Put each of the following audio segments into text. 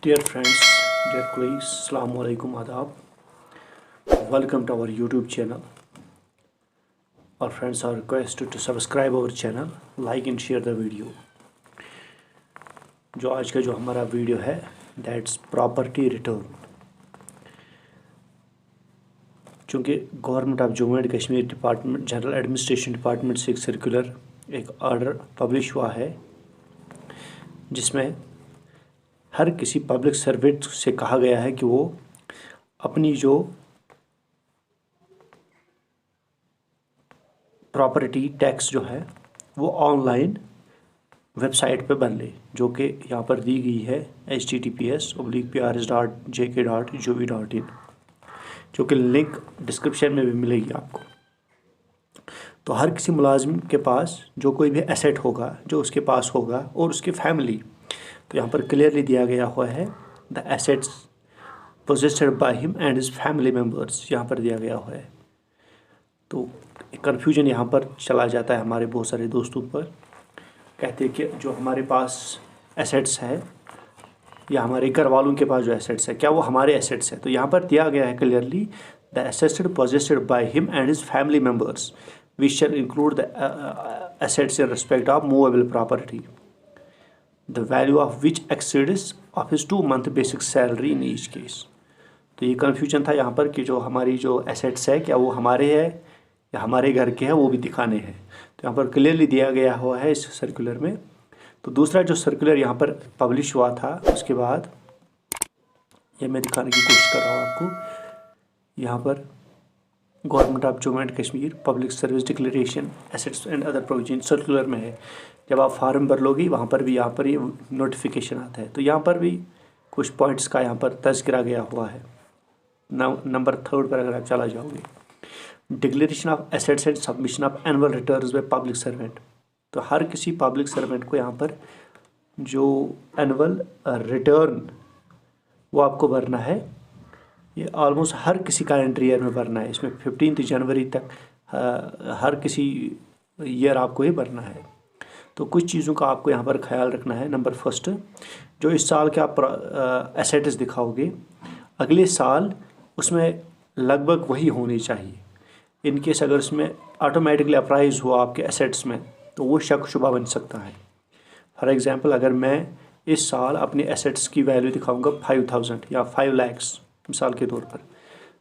Dear friends, dear colleagues, Assalamu alaikum adab. Welcome to our YouTube channel. Our friends are requested to subscribe our channel, like and share the video. जो आज का जो हमारा video है that's property return. चूँकि government of Jammu and Kashmir department general administration department से एक circular एक ऑर्डर पब्लिश हुआ है जिसमें हर किसी पब्लिक सर्वेंट से कहा गया है कि वो अपनी जो प्रॉपर्टी टैक्स जो है वो ऑनलाइन वेबसाइट पे भर ले, जो कि यहाँ पर दी गई है https://prs.jk.gov.in, जो कि लिंक डिस्क्रिप्शन में भी मिलेगी आपको। तो हर किसी मुलाजिम के पास जो कोई भी एसेट होगा जो उसके पास होगा और उसकी फैमिली, तो यहाँ पर क्लियरली दिया गया हुआ है the assets possessed by him and his family members, यहाँ पर दिया गया हुआ है। तो कन्फ्यूजन यहाँ पर चला जाता है हमारे बहुत सारे दोस्तों पर, कहते हैं कि जो हमारे पास एसेट्स है या हमारे घर वालों के पास जो एसेट्स है क्या वो हमारे एसेट्स है। तो यहाँ पर दिया गया है clearly the assets possessed by him and his family members which shall include the assets in respect of movable property, the value of which exceeds of his 2-month basic salary in each case। तो ये confusion था यहाँ पर कि जो हमारी जो assets है क्या वो हमारे हैं या हमारे घर के हैं, वो भी दिखाने हैं। तो यहाँ पर क्लियरली दिया गया हुआ है इस सर्कुलर में। तो दूसरा जो सर्कुलर यहाँ पर पब्लिश हुआ था उसके बाद ये मैं दिखाने की कोशिश कर रहा हूँ आपको। यहाँ पर government of Jammu and Kashmir public service declaration assets and other provision circular में है। जब आप फार्म भर लोगे वहाँ पर भी यहाँ पर ये नोटिफिकेशन आता है। तो यहाँ पर भी कुछ पॉइंट्स का यहाँ पर तज़किरा गया हुआ है। नंबर 3 पर अगर आप चला जाओगे, declaration of assets and submission of annual returns by public servant. तो हर किसी पब्लिक सर्वेंट को यहाँ पर जो एनुअल रिटर्न वो आपको भरना है, ये ऑलमोस्ट हर किसी कैलेंडर ईयर में भरना है। इसमें 15 जनवरी तक हर किसी ईयर आपको ही भरना है। तो कुछ चीज़ों का आपको यहाँ पर ख्याल रखना है। नंबर 1, जो इस साल के आप एसेट्स दिखाओगे अगले साल उसमें लगभग वही होनी चाहिए। इनकेस अगर उसमें ऑटोमेटिकली अप्राइज हुआ आपके एसेट्स में तो वो शक शुबा बन सकता है। फॉर एग्ज़ाम्पल, अगर मैं इस साल अपने एसेट्स की वैल्यू दिखाऊँगा 5000 या 5 लाख मिसाल के तौर पर,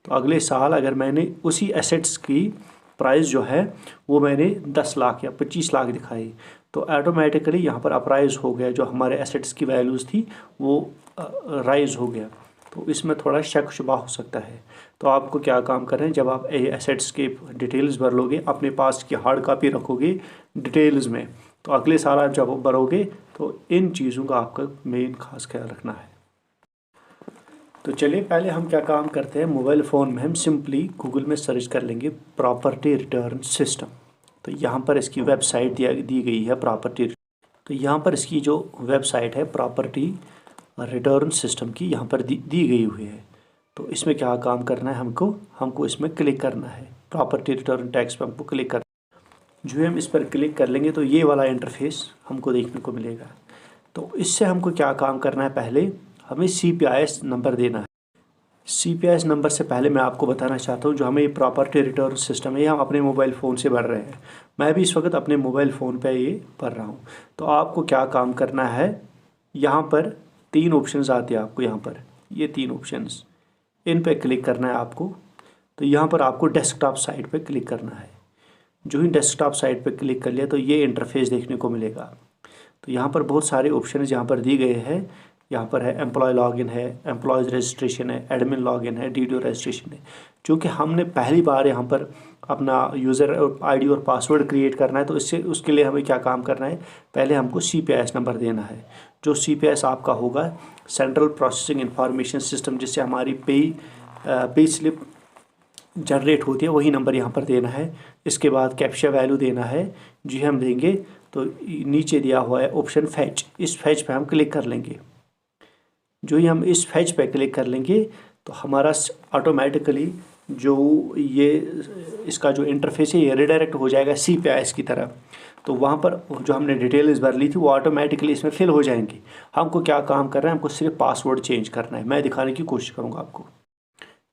तो अगले साल अगर मैंने उसी एसेट्स की प्राइस जो है वो मैंने 10 लाख या 25 लाख दिखाई, तो ऑटोमेटिकली यहाँ पर अप्राइज हो गया, जो हमारे एसेट्स की वैल्यूज़ थी वो राइज हो गया। तो इसमें थोड़ा शक शुबा हो सकता है। तो आपको क्या काम करें, जब आप एसेट्स के डिटेल्स भर लोगे, अपने पास की हार्ड कापी रखोगे डिटेल्स में, तो अगले साल आप जब भरोगे तो इन चीज़ों का आपका मेन खास ख्याल रखना है। तो चलिए पहले हम क्या काम करते हैं, मोबाइल फ़ोन में हम सिंपली गूगल में सर्च कर लेंगे प्रॉपर्टी रिटर्न सिस्टम। तो यहाँ पर इसकी वेबसाइट दी गई है प्रॉपर्टी। तो यहाँ पर इसकी जो वेबसाइट है प्रॉपर्टी रिटर्न सिस्टम की यहाँ पर दी गई हुई है। तो इसमें क्या काम करना है, हमको इसमें क्लिक करना है। प्रॉपर्टी रिटर्न टैक्स पर हमको क्लिक करना है। जो हम इस पर क्लिक कर लेंगे तो ये वाला इंटरफेस हमको देखने को मिलेगा। तो इससे हमको क्या काम करना है, पहले हमें CPIS नंबर देना है। CPIS नंबर से पहले मैं आपको बताना चाहता हूँ, जो हमें ये प्रॉपर्टी रिटर्न सिस्टम है ये हम अपने मोबाइल फ़ोन से भर रहे हैं। मैं भी इस वक्त अपने मोबाइल फ़ोन पे ये भर रहा हूँ। तो आपको क्या काम करना है, यहाँ पर 3 ऑप्शंस आते हैं आपको, यहाँ पर ये 3 ऑप्शंस, इन पे क्लिक करना है आपको। तो यहाँ पर आपको डेस्कटॉप साइट पे क्लिक करना है। जो ही डेस्कटॉप साइट पे क्लिक कर लिया तो ये इंटरफेस देखने को मिलेगा। तो यहाँ पर बहुत सारे ऑप्शन यहाँ पर दिए गए हैं। यहाँ पर है एम्प्लॉय लॉगिन है, एम्प्लॉयज़ रजिस्ट्रेशन है, एडमिन लॉगिन है, DDO रजिस्ट्रेशन है। क्योंकि हमने पहली बार यहाँ पर अपना यूज़र ID और पासवर्ड क्रिएट करना है, तो उसके लिए हमें क्या काम करना है, पहले हमको CPIS नंबर देना है। जो CPIS आपका होगा सेंट्रल प्रोसेसिंग इंफॉर्मेशन सिस्टम, जिससे हमारी पे स्लिप जनरेट होती है, वही नंबर यहाँ पर देना है। इसके बाद कैप्चा वैल्यू देना है, जी हम देंगे। तो नीचे दिया हुआ है ऑप्शन फैच, इस फैच पे हम क्लिक कर लेंगे। जो ही हम इस फैच पे क्लिक कर लेंगे तो हमारा ऑटोमेटिकली जो ये इसका जो इंटरफेस है ये रिडायरेक्ट हो जाएगा CPIS की तरफ। तो वहाँ पर जो हमने डिटेल्स भर ली थी वो ऑटोमेटिकली इसमें फिल हो जाएंगी। हमको क्या काम करना है, हमको सिर्फ पासवर्ड चेंज करना है। मैं दिखाने की कोशिश करूँगा आपको।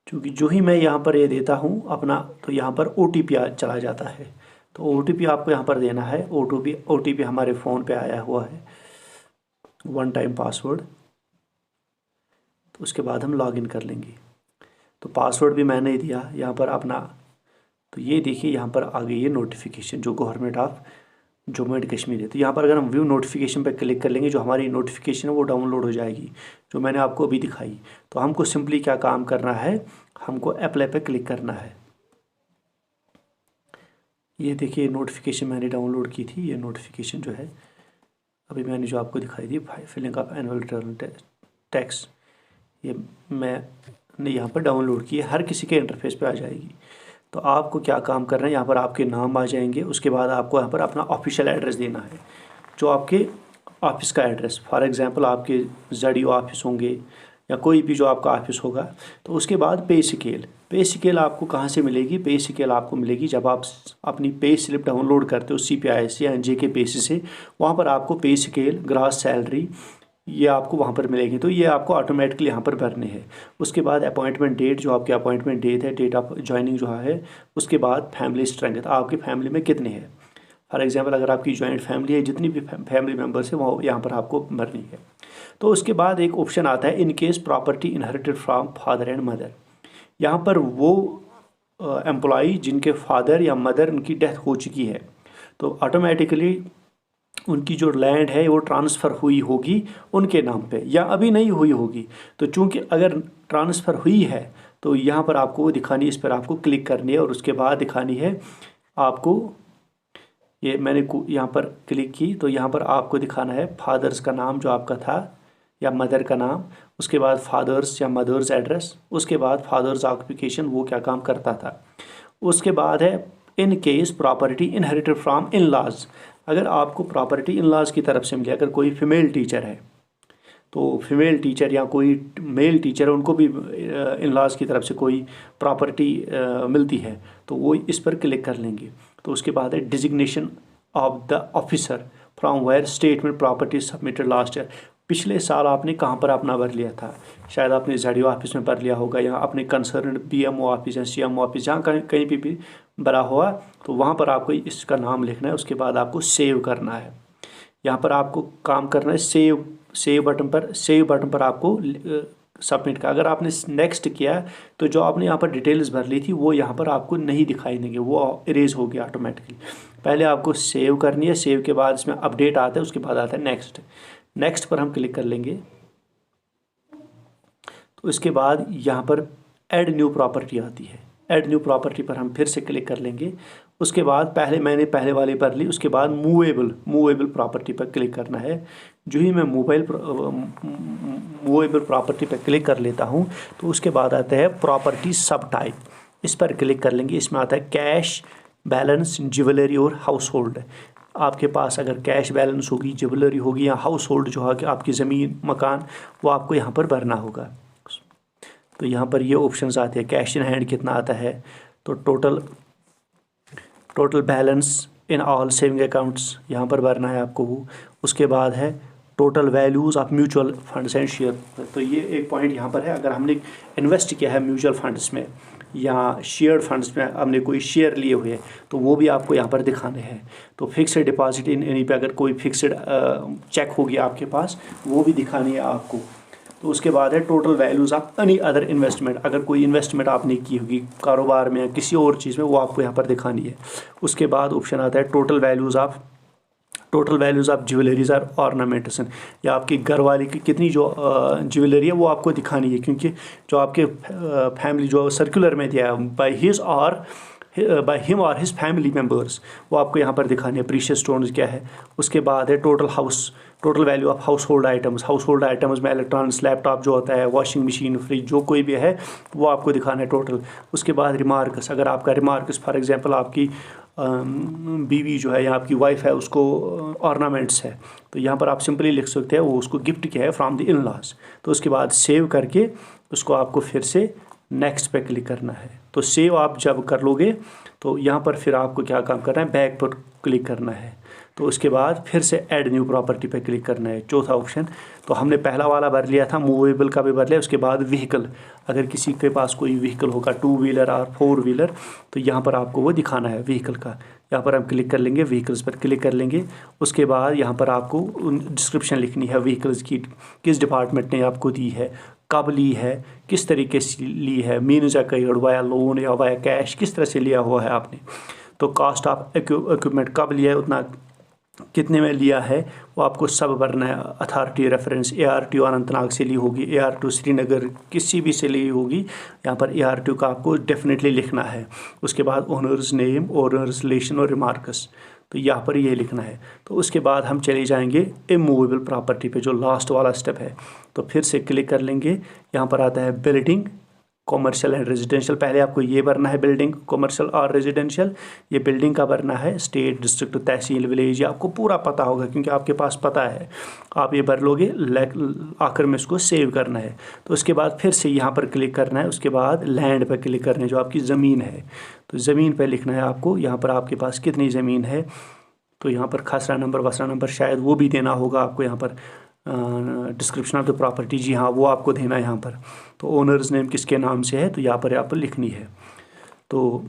क्योंकि जो ही मैं यहाँ पर ये देता हूँ अपना, तो यहाँ पर OTP चला जाता है। तो OTP आपको यहाँ पर देना है। OTP हमारे फ़ोन पे आया हुआ है, 1 टाइम पासवर्ड। तो उसके बाद हम लॉगिन कर लेंगे। तो पासवर्ड भी मैंने ही दिया यहाँ पर अपना। तो ये देखिए यहाँ पर आ गई है नोटिफिकेशन जो government of Jammu and Kashmir है। तो यहाँ पर अगर हम व्यू नोटिफिकेशन पर क्लिक कर लेंगे, जो हमारी नोटिफिकेशन है वो डाउनलोड हो जाएगी, जो मैंने आपको अभी दिखाई। तो हमको सिंपली क्या काम करना है, हमको अप्लाई पे क्लिक करना है। ये देखिए नोटिफिकेशन मैंने डाउनलोड की थी। ये नोटिफिकेशन जो है अभी मैंने जो आपको दिखाई थी, filling of annual return tax, ये मैंने यहाँ पर डाउनलोड की है। हर किसी के इंटरफेस पे आ जाएगी। तो आपको क्या काम करना है, यहाँ पर आपके नाम आ जाएंगे। उसके बाद आपको यहाँ पर अपना ऑफिशियल एड्रेस देना है, जो आपके ऑफिस का एड्रेस। फॉर एग्जांपल आपके ZDO ऑफिस होंगे या कोई भी जो आपका ऑफिस होगा। तो उसके बाद पे स्केल आपको कहाँ से मिलेगी? पे स्केल आपको मिलेगी जब आप अपनी पे स्लिप डाउनलोड करते हो CPIS या JK बेसिस से। वहाँ पर आपको पे स्केल, ग्रॉस सैलरी ये आपको वहाँ पर मिलेगी। तो ये आपको ऑटोमेटिकली यहाँ पर भरने हैं। उसके बाद अपॉइंटमेंट डेट, जो आपकी अपॉइंटमेंट डेट है, डेट ऑफ ज्वाइनिंग जो है। उसके बाद फैमिली स्ट्रेंथ, आपकी फैमिली में कितने हैं। फॉर एग्जांपल अगर आपकी जॉइंट फैमिली है, जितनी भी फैमिली मेम्बर्स है वो यहाँ पर आपको भरनी है। तो उसके बाद एक ऑप्शन आता है, in case property inherited from father and mother. यहाँ पर वो एम्प्लॉई जिनके फादर या मदर उनकी डेथ हो चुकी है, तो ऑटोमेटिकली उनकी जो लैंड है वो ट्रांसफ़र हुई होगी उनके नाम पे, या अभी नहीं हुई होगी। तो चूंकि अगर ट्रांसफ़र हुई है तो यहाँ पर आपको वो दिखानी है, इस पर आपको क्लिक करनी है। और उसके बाद दिखानी है आपको, ये मैंने यहाँ पर क्लिक की तो यहाँ पर आपको दिखाना है फादर्स का नाम जो आपका था या मदर का नाम। उसके बाद फादर्स या मदर्स एड्रेस। उसके बाद फादर्स ऑक्यूपेशन, वो क्या काम करता था। उसके बाद है in case property inherited from in laws. अगर आपको प्रॉपर्टी इन लॉज की तरफ से मिले, अगर कोई फीमेल टीचर है तो फीमेल टीचर या कोई मेल टीचर है, उनको भी इन लॉज की तरफ से कोई प्रॉपर्टी मिलती है, तो वो इस पर क्लिक कर लेंगे। तो उसके बाद है designation of the officer from where statement property submitted last year. पिछले साल आपने कहाँ पर अपना भर लिया था, शायद आपने ZDO ऑफिस में भर लिया होगा, या अपने कंसर्न BMO ऑफिस या CMO ऑफिस, जहाँ कहीं भी भरा हुआ, तो वहाँ पर आपको इसका नाम लिखना है। उसके बाद आपको सेव करना है। यहाँ पर आपको काम करना है सेव बटन पर आपको सबमिट का। अगर आपने नेक्स्ट किया तो जो आपने यहाँ पर डिटेल्स भर ली थी वो यहाँ पर आपको नहीं दिखाई देंगे, वो इरेज हो गया ऑटोमेटिकली। पहले आपको सेव करनी है। सेव के बाद इसमें अपडेट आता है, उसके बाद आता है नेक्स्ट पर हम क्लिक कर लेंगे। तो इसके बाद यहाँ पर ऐड न्यू प्रॉपर्टी आती है। ऐड न्यू प्रॉपर्टी पर हम फिर से क्लिक कर लेंगे। उसके बाद मैंने पहले वाली भर ली। उसके बाद मूवेबल प्रॉपर्टी पर क्लिक करना है। जो ही मैं मूवेबल प्रॉपर्टी पर क्लिक कर लेता हूँ तो उसके बाद आता है प्रॉपर्टी सब टाइप। इस पर क्लिक कर लेंगे। इसमें आता है कैश बैलेंस, ज्वेलरी और हाउस होल्ड। आपके पास अगर कैश बैलेंस होगी, ज्वेलरी होगी, या हाउस होल्ड जो है कि आपकी ज़मीन मकान, वो आपको यहाँ पर भरना होगा। तो यहाँ पर ये ऑप्शंस आते हैं। कैश इन हैंड कितना आता है, तो total balance in all saving accounts यहाँ पर भरना है आपको वो। उसके बाद है total values of mutual funds and share. तो ये एक पॉइंट यहाँ पर है, अगर हमने इन्वेस्ट किया है म्यूचुअल फंड्स में या शेयर फंड्स में, हमने कोई शेयर लिए हुए तो वो भी आपको यहाँ पर दिखाने हैं। तो फिक्स्ड डिपॉजिट इन एनी पे, अगर कोई फिक्स्ड चेक हो गया आपके पास, वो भी दिखानी है आपको। तो उसके बाद है total values of any other investment. अगर कोई इन्वेस्टमेंट आपने की होगी कारोबार में या किसी और चीज़ में, वो आपको यहाँ पर दिखानी है। उसके बाद ऑप्शन आता है टोटल वैल्यूज़ ऑफ ज्वेलरीज और ऑर्नामेंट्स, या आपकी घर वाली की कितनी जो ज्वेलरी है वो आपको दिखानी है। क्योंकि जो आपके फैमिली जो सर्कुलर में दिया है बाय हिम और हिज फैमिली मेम्बर्स, वो आपको यहाँ पर दिखाने हैं। प्रीशियस स्टोन्स क्या है। उसके बाद है total value of house hold items में इलेक्ट्रॉनिक्स, लैपटॉप जो होता है, वॉशिंग मशीन, फ्रिज, जो कोई भी है वो आपको दिखाना है टोटल। उसके बाद रिमार्क्स, अगर आपका रिमार्क्स फॉर एग्जांपल आपकी बीवी जो है या आपकी वाइफ है उसको ऑर्नामेंट्स है, तो यहाँ पर आप सिंपली लिख सकते हैं वो उसको गिफ्ट किया है फ्रॉम द इन लॉज। तो उसके बाद सेव करके उसको आपको फिर से नेक्स्ट पे क्लिक करना है। तो सेव आप जब कर लोगे तो यहाँ पर फिर आपको क्या काम करना है, बैक पर क्लिक करना है। तो उसके बाद फिर से ऐड न्यू प्रॉपर्टी पे क्लिक करना है, चौथा ऑप्शन। तो हमने पहला वाला भर लिया था, मूवेबल का भी भर लिया। उसके बाद व्हीकल, अगर किसी के पास कोई व्हीकल होगा 2 व्हीलर और 4 व्हीलर, तो यहाँ पर आपको वो दिखाना है व्हीकल का। यहाँ पर हम क्लिक कर लेंगे, व्हीकल्स पर क्लिक कर लेंगे। उसके बाद यहाँ पर आपको डिस्क्रिप्शन लिखनी है व्हीकल्स की, किस डिपार्टमेंट ने आपको दी है, कब ली है, किस तरीके से ली है, मीन्स अकाउंट वाया लोन या वाया कैश, किस तरह से लिया हुआ है आपने। तो कॉस्ट ऑफ इक्विपमेंट कब लिया है, उतना कितने में लिया है, वो आपको सब भरना है। अथॉरिटी रेफरेंस ARTO अनंतनाग से ली होगी, ARTO श्रीनगर किसी भी से ली होगी, यहाँ पर ARTO का आपको डेफिनेटली लिखना है। उसके बाद ओनर्स नेम, ओनर्स रिलेशन और रिमार्क्स, तो यहाँ पर ये लिखना है। तो उसके बाद हम चले जाएंगे इमूवेबल प्रॉपर्टी पे, जो लास्ट वाला स्टेप है। तो फिर से क्लिक कर लेंगे, यहाँ पर आता है बिल्डिंग, कॉमर्शियल एंड रेजिडेंशियल। पहले आपको ये भरना है बिल्डिंग, कॉमर्शियल और रेजिडेंशियल। ये बिल्डिंग का भरना है, स्टेट, डिस्ट्रिक्ट, तहसील, विलेज, ये आपको पूरा पता होगा क्योंकि आपके पास पता है। आप ये भर लोगे, आखिर में इसको सेव करना है। तो उसके बाद फिर से यहाँ पर क्लिक करना है। उसके बाद लैंड पर क्लिक करना है, जो आपकी ज़मीन है। तो ज़मीन पर लिखना है आपको, यहाँ पर आपके पास कितनी ज़मीन है। तो यहाँ पर खसरा नंबर, वसरा नंबर शायद वो भी देना होगा आपको यहाँ पर। डिस्क्रिप्शन ऑफ द प्रॉपर्टी, जी हाँ, वो आपको देना है यहाँ पर। तो ओनर्स नेम किसके नाम से है, तो यहाँ पर लिखनी है। तो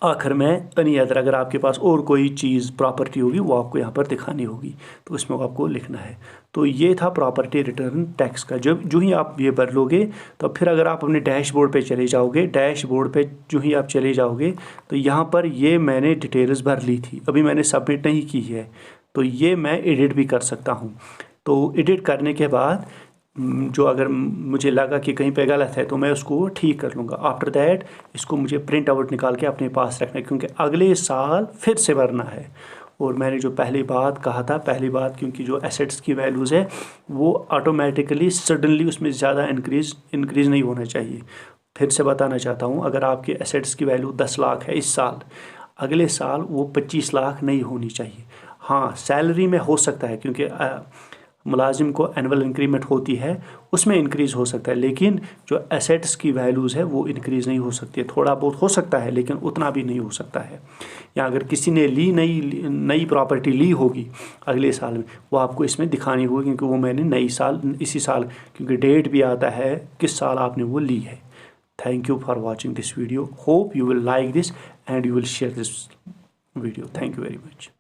आखिर में एनी अदर, अगर आपके पास और कोई चीज़ प्रॉपर्टी होगी वो आपको यहाँ पर दिखानी होगी, तो इसमें आपको लिखना है। तो ये था प्रॉपर्टी रिटर्न टैक्स का। जो ही आप ये भर लोगे, तो फिर अगर आप अपने डैशबोर्ड पे चले जाओगे, डैशबोर्ड पे जो ही आप चले जाओगे, तो यहाँ पर ये मैंने डिटेल्स भर ली थी, अभी मैंने सबमिट नहीं की है, तो ये मैं एडिट भी कर सकता हूँ। तो एडिट करने के बाद जो अगर मुझे लगा कि कहीं पे गलत है तो मैं उसको ठीक कर लूँगा। आफ्टर दैट इसको मुझे प्रिंट आउट निकाल के अपने पास रखना है, क्योंकि अगले साल फिर से भरना है। और मैंने जो पहली बात कहा था, पहली बात, क्योंकि जो एसेट्स की वैल्यूज़ है वो ऑटोमेटिकली सडनली उसमें ज़्यादा इंक्रीज़ नहीं होना चाहिए। फिर से बताना चाहता हूँ, अगर आपके एसेट्स की वैल्यू 10 लाख है इस साल, अगले साल वो 25 लाख नहीं होनी चाहिए। हाँ, सैलरी में हो सकता है, क्योंकि मुलाजिम को एनुअल इंक्रीमेंट होती है, उसमें इंक्रीज़ हो सकता है, लेकिन जो एसेट्स की वैल्यूज़ है वो इंक्रीज़ नहीं हो सकती है। थोड़ा बहुत हो सकता है, लेकिन उतना भी नहीं हो सकता है। या अगर किसी ने नई प्रॉपर्टी ली होगी अगले साल में, वो आपको इसमें दिखानी होगी, क्योंकि वो मैंने इसी साल, क्योंकि डेट भी आता है किस साल आपने वो ली है। Thank you for watching this video. Hope you will like this and you will share this video. Thank you very much.